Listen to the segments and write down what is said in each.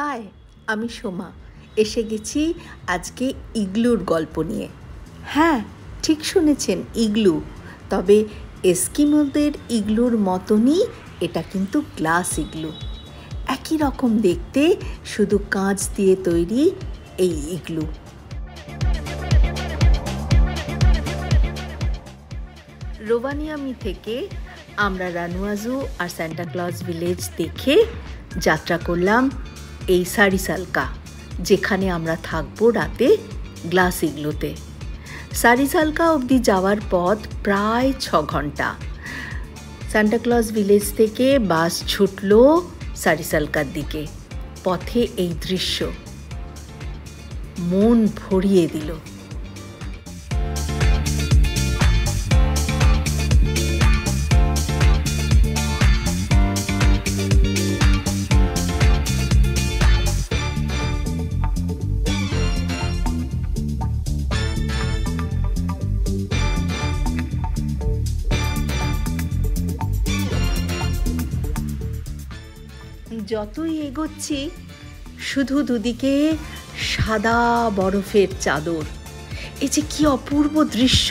High, আমি সোমা। এসে গেছি আজকে ইগলুর গল্প নিয়ে। হ্যাঁ, ঠিক শুনেছেন, ইগলু। তবে এস্কিমোদের ইগলুর মতনই এটা কিন্তু গ্লাস ইগলু। একই রকম দেখতে, শুধু কাঁচ দিয়ে তৈরি এই ইগলু। রোভানিয়ামি থেকে আমরা রানুয়াজু আর সান্টা ক্লজ ভিলেজ দেখে যাত্রা করলাম এই সারিসালকা, যেখানে আমরা থাকবো রাতে গ্লাস ইগলুতে। সারিসালকা অবধি যাওয়ার পথ প্রায় 6 ঘন্টা। সান্টা ক্লজ ভিলেজ থেকে বাস ছুটল সারিসালকার দিকে। পথে এই দৃশ্য মন ভরিয়ে দিল। যতই এগোচ্ছি শুধু দুদিকে সাদা বরফের চাদর। এই যে কি অপূর্ব দৃশ্য,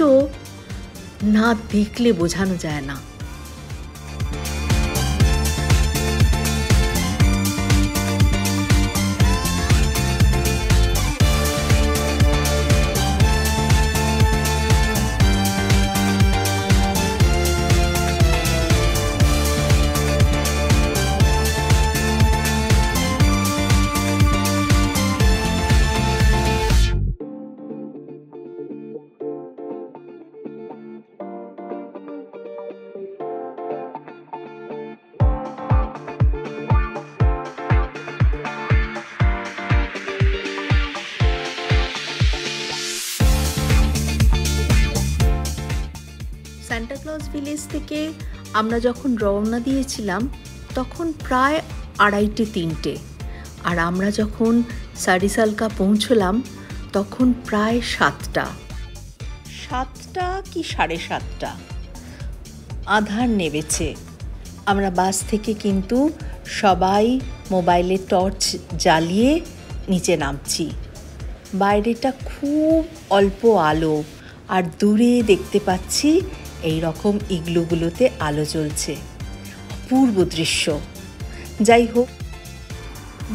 না দেখলে বোঝানো যায় না। সান্টা ক্লজ ভিলেজ থেকে আমরা যখন রওনা দিয়েছিলাম তখন প্রায় 2:30-3টে, আর আমরা যখন সারিসালকা পৌঁছলাম তখন প্রায় 7টা কি 7:30। আঁধার নেমেছে। আমরা বাস থেকে কিন্তু সবাই মোবাইলে টর্চ জ্বালিয়ে নিচে নামছি। বাইরেটা খুব অল্প আলো, আর দূরে দেখতে পাচ্ছি এই রকম ইগলুগুলোতে আলো জ্বলছে। অপূর্ব দৃশ্য। যাই হোক,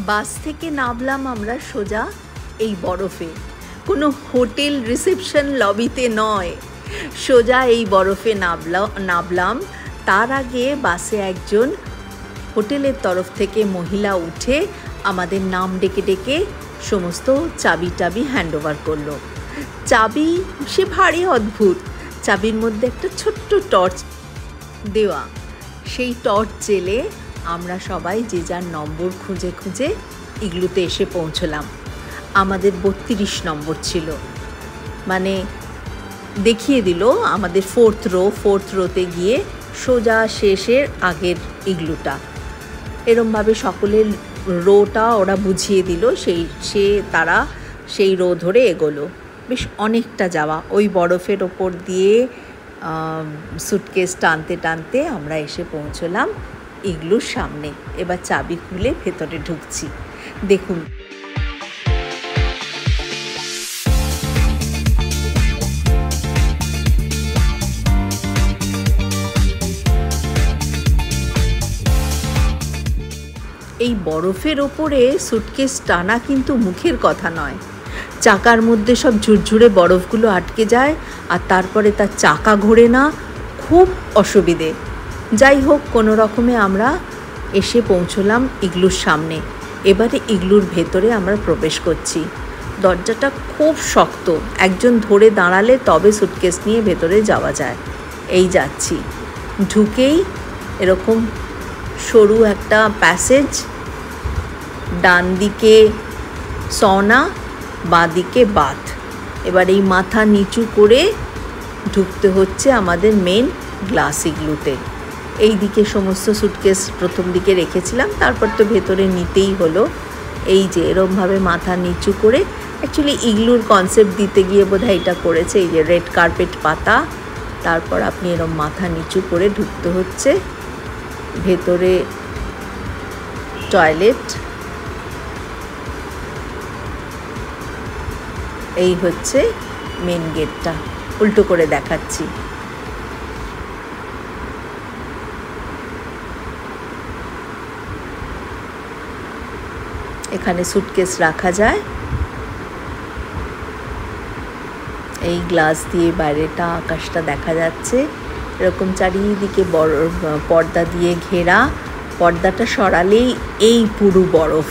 বাস থেকে নামলাম আমরা সোজা এই বরফে। কোনো হোটেল রিসেপশন লবিতে নয়, সোজা এই বরফে নামলাম। তার আগে বাসে একজন হোটেলের তরফ থেকে মহিলা উঠে আমাদের নাম ডেকে ডেকে সমস্ত চাবি হ্যান্ডওভার করলো। চাবি সে ভারী অদ্ভুত। চাবির মধ্যে একটা ছোট্ট টর্চ দেওয়া। সেই টর্চ জেলে আমরা সবাই যে যার নম্বর খুঁজে খুঁজে ইগলুতে এসে পৌঁছলাম। আমাদের 32 নম্বর ছিল। মানে দেখিয়ে দিল আমাদের 4th রোতে গিয়ে সোজা শেষের আগের ইগলুটা। এরমভাবে সকলের রোটা ওরা বুঝিয়ে দিল। তারা সেই রো ধরে এগোলো। বেশ অনেকটা যাওয়া। ওই বরফের ওপর দিয়ে সুটকেস টানতে টানতে আমরা এসে পৌঁছলাম ইগলুর সামনে। এবার চাবি খুলে ভেতরে ঢুকছি। দেখুন, এই বরফের ওপরে সুটকেস টানা কিন্তু মুখের কথা নয়। চাকার মধ্যে সব ঝুরঝুরে বরফগুলো আটকে যায়, আর তারপরে তার চাকা ঘোরে না, খুব অসুবিধে। যাই হোক, কোনো রকমে আমরা এসে পৌঁছলাম ইগলুর সামনে। এবারে ইগলুর ভেতরে আমরা প্রবেশ করছি। দরজাটা খুব শক্ত, একজন ধরে দাঁড়ালে তবে সুটকেস নিয়ে ভেতরে যাওয়া যায়। এই যাচ্ছি। ঢুকেই এরকম সরু একটা প্যাসেজ, ডান দিকে সনা, বাঁ দিকে বাথ। এবার এই মাথা নিচু করে ঢুকতে হচ্ছে আমাদের মেন গ্লাস ইগলুতে। এই দিকে সমস্ত সুটকেস প্রথম দিকে রেখেছিলাম, তারপর তো ভেতরে নিতেই হলো। এই যে এরমভাবে মাথা নিচু করে, অ্যাকচুয়ালি ইগলুর কনসেপ্ট দিতে গিয়ে বোধহয় এটা করেছে। এই যে রেড কার্পেট পাতা, তারপর আপনি এরম মাথা নিচু করে ঢুকতে হচ্ছে। ভেতরে টয়লেট, এই হচ্ছে মেন গেটটা, উল্টো করে দেখাচ্ছি। এখানে সুটকেস রাখা যায়। এই গ্লাস দিয়ে বাইরেটা আকাশটা দেখা যাচ্ছে, এরকম চারিদিকে বড় পর্দা দিয়ে ঘেরা। পর্দাটা সরালেই এই পুরো বরফ,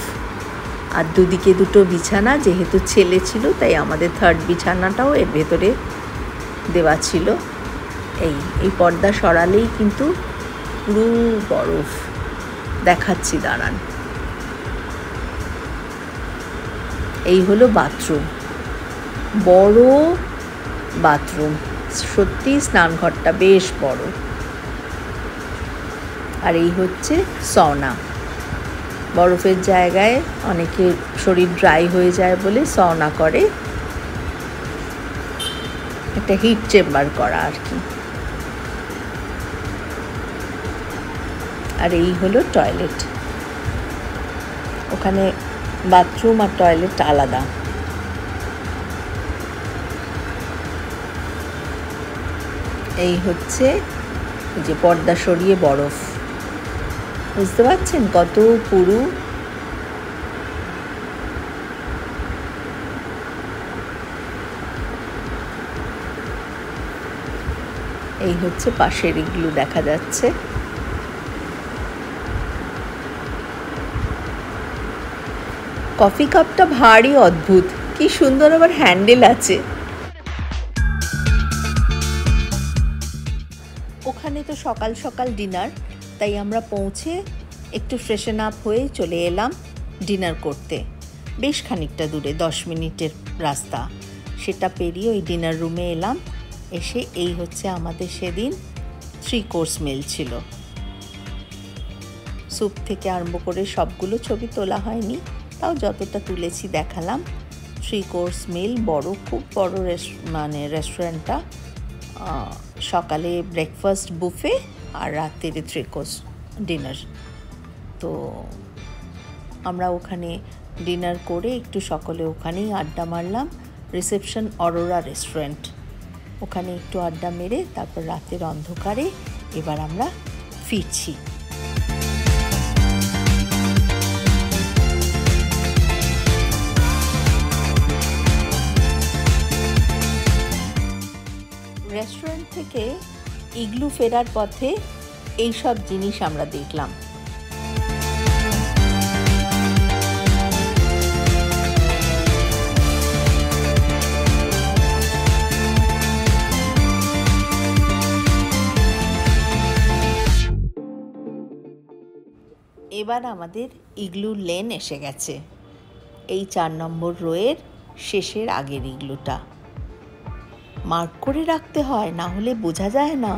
আর দুদিকে দুটো বিছানা, যেহেতু ছেলে ছিল তাই আমাদের থার্ড বিছানাটাও এর ভেতরে দেওয়া ছিল। এই পর্দা সরালেই কিন্তু পুরো বরফ দেখাচ্ছি, দাঁড়ান। এই হলো বাথরুম, বড় বাথরুম, সত্যি স্নানঘরটা বেশ বড়। আর এই হচ্ছে সওনা। বরফের জায়গায় অনেকে শরীর ড্রাই হয়ে যায় বলে সওনা করে, একটা হিট চেম্বার করা আর কি। আর এই হলো টয়লেট, ওখানে বাথরুম আর টয়লেট আলাদা। এই হচ্ছে যে পর্দা সরিয়ে বরফ, বুঝতে পারছেন কত পুরু। এই হচ্ছে পাশের ইগলু দেখা যাচ্ছে। কফি কাপটা ভারী অদ্ভুত, কি সুন্দর, আবার হ্যান্ডেল আছে। ওখানে তো সকাল সকাল ডিনার, তাই আমরা পৌঁছে একটু ফ্রেশন আপ হয়ে চলে এলাম ডিনার করতে। বেশ খানিকটা দূরে, 10 মিনিটের রাস্তা। সেটা পেরিয়ে ওই ডিনার রুমে এলাম। এসে এই হচ্ছে আমাদের সেদিন 3 কোর্স মিল ছিল। স্যুপ থেকে আরম্ভ করে সবগুলো ছবি তোলা হয়নি, তাও যতটা তুলেছি দেখালাম। 3 কোর্স মিল, বড়, খুব বড় রেস্টুরেন্টটা। সকালে ব্রেকফাস্ট বুফে আর রাত্রে 3 কোর্স ডিনার। তো আমরা ওখানে ডিনার করে একটু সকলে ওখানেই আড্ডা মারলাম। রিসেপশন অরোরা রেস্টুরেন্ট, ওখানে একটু আড্ডা মেরে তারপর রাতের অন্ধকারে এবার আমরা ফিরছি। রেস্টুরেন্ট থেকে ইগলু ফেরার পথে এই সব জিনিস আমরা দেখলাম। এবার আমাদের ইগলু লেন এসে গেছে, এই 4 নম্বর রোয়ের শেষের আগের ইগলুটা। মার্ক করে রাখতে হয়, না হলে বোঝা যায় না,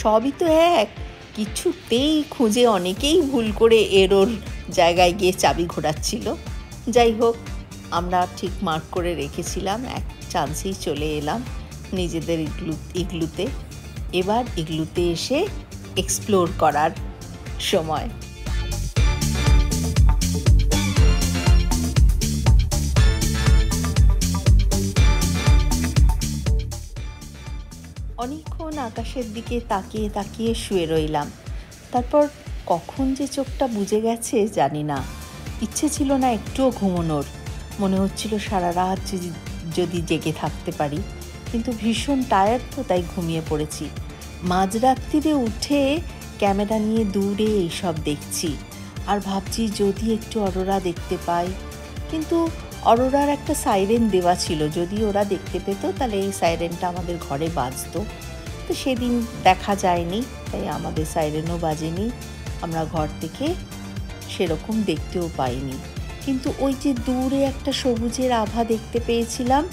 সবই তো এক। কিছুতেই খুঁজে অনেকেই ভুল করে এর জায়গায় গিয়ে চাবি ঘোরাচ্ছিল। যাই হোক, আমরা ঠিক মার্ক করে রেখেছিলাম, এক চান্সেই চলে এলাম নিজেদের ইগলুতে। এবার ইগলুতে এসে এক্সপ্লোর করার সময়। অনেকক্ষণ আকাশের দিকে তাকিয়ে তাকিয়ে শুয়ে রইলাম। তারপর কখন যে চোখটা বুজে গেছে জানি না। ইচ্ছে ছিল না একটুও ঘুমোনোর, মনে হচ্ছিল সারা রাত যদি জেগে থাকতে পারি, কিন্তু ভীষণ টায়ার্ড তো, তাই ঘুমিয়ে পড়েছি। মাঝরাত্রিরে উঠে ক্যামেরা নিয়ে দূরে এইসব দেখছি আর ভাবছি যদি একটু অরোরা দেখতে পাই। কিন্তু অরোরার একটা সাইরেন দেওয়া ছিল, যদি ওরা দেখতে পেত তাহলে এই সাইরেনটা আমাদের ঘরে বাজতো। তো সেদিন দেখা যায়নি, তাই আমাদের সাইরেনও বাজেনি, আমরা ঘর থেকে সেরকম দেখতেও পাইনি। কিন্তু ওই যে দূরে একটা সবুজের আভা দেখতে পেয়েছিলাম।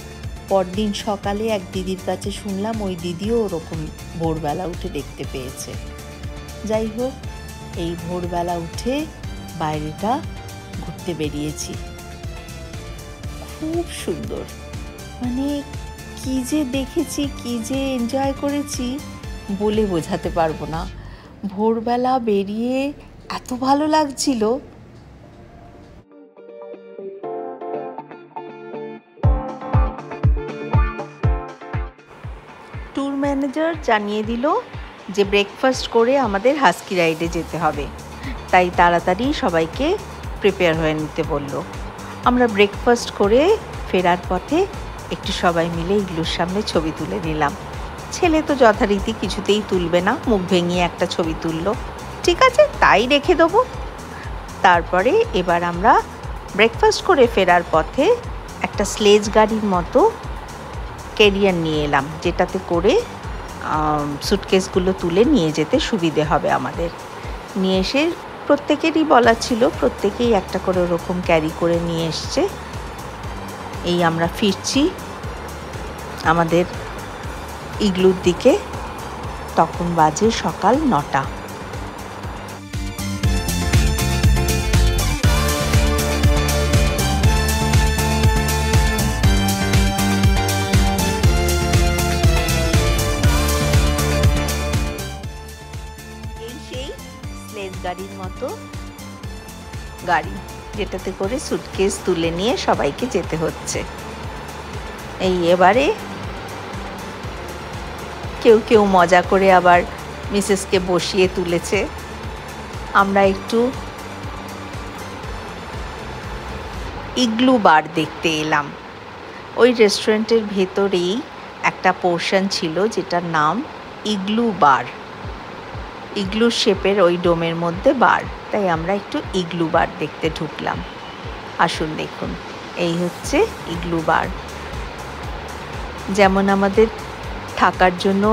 পরদিন সকালে এক দিদির কাছে শুনলাম ওই দিদিও ওরকম ভোরবেলা উঠে দেখতে পেয়েছে। যাই হোক, এই ভোরবেলা উঠে বাইরেটা ঘুরতে বেরিয়েছি। খুব সুন্দর, মানে কি যে দেখেছি, কি যে এনজয় করেছি বলে বোঝাতে পারবো না। ভোরবেলা বেরিয়ে এত ভালো লাগছিল। ম্যানেজার জানিয়ে দিল যে ব্রেকফাস্ট করে আমাদের হাস্কি রাইডে যেতে হবে, তাই তাড়াতাড়ি সবাইকে প্রিপেয়ার হয়ে নিতে বলল। আমরা ব্রেকফাস্ট করে ফেরার পথে একটু সবাই মিলে ইগলুর সামনে ছবি তুলে নিলাম। ছেলে তো যথারীতি কিছুতেই তুলবে না, মুখ ভেঙিয়ে একটা ছবি তুললো। ঠিক আছে, তাই রেখে দেবো। তারপরে এবার আমরা ব্রেকফাস্ট করে ফেরার পথে একটা স্লেজ গাড়ির মতো ক্যারিয়ার নিয়ে এলাম, যেটাতে করে সুটকেসগুলো তুলে নিয়ে যেতে সুবিধে হবে আমাদের। নিয়ে এসে প্রত্যেকেরই বলা ছিল, প্রত্যেকেই একটা করে ওরকম ক্যারি করে নিয়ে এসছে। এই আমরা ফিরছি আমাদের ইগলুর দিকে। তখন বাজে সকাল 9টা। গাড়ির মতো গাড়ি, যেটাতে করে সুটকেস তুলে নিয়ে সবাইকে যেতে হচ্ছে। এই এবারে কেউ কেউ মজা করে আবার মিসেসকে বসিয়ে তুলেছে। আমরা একটু ইগলু বার দেখতে এলাম। ওই রেস্টুরেন্টের ভেতরেই একটা পোর্শন ছিল যেটার নাম ইগলু বার। ইগলু শেপের ওই ডোমের মধ্যে বার, তাই আমরা একটু ইগলু বার দেখতে ঢুকলাম। আসুন দেখুন, এই হচ্ছে ইগলু বার। যেমন আমাদের থাকার জন্য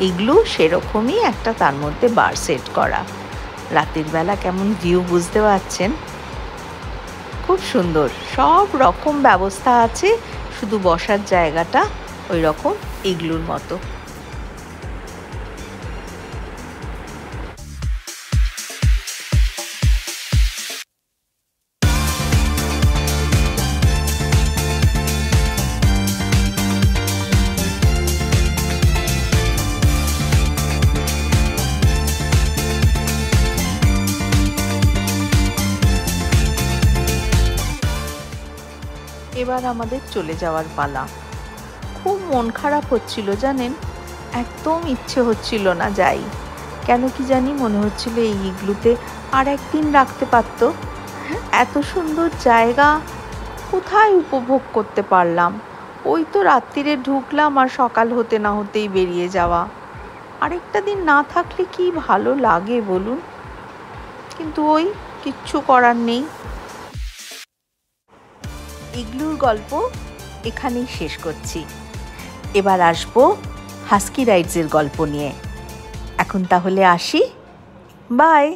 ইগলু, সেরকমই একটা তার মধ্যে বার সেট করা। রাতের বেলা কেমন ভিউ বুঝতে পারছেন? খুব সুন্দর, সব রকম ব্যবস্থা আছে, শুধু বসার জায়গাটা ওই রকম ইগলুর মতো। এবার আমাদের চলে যাওয়ার পালা। খুব মন খারাপ হচ্ছিল জানেন, একদম ইচ্ছে হচ্ছিল না যাই। কেন কি জানি মনে হচ্ছিল এই ইগলুতে আর একদিন রাখতে পারতো। এত সুন্দর জায়গা কোথায় উপভোগ করতে পারলাম? ওই তো রাত্রিরে ঢুকলাম আর সকাল হতে না হতেই বেরিয়ে যাওয়া। আরেকটা দিন না থাকলে কি ভালো লাগে বলুন? কিন্তু ওই কিচ্ছু করার নেই। ইগলুর গল্প এখানেই শেষ করছি। এবার আসবো হাস্কি রাইডসের গল্প নিয়ে। এখন তাহলে আসি, বাই।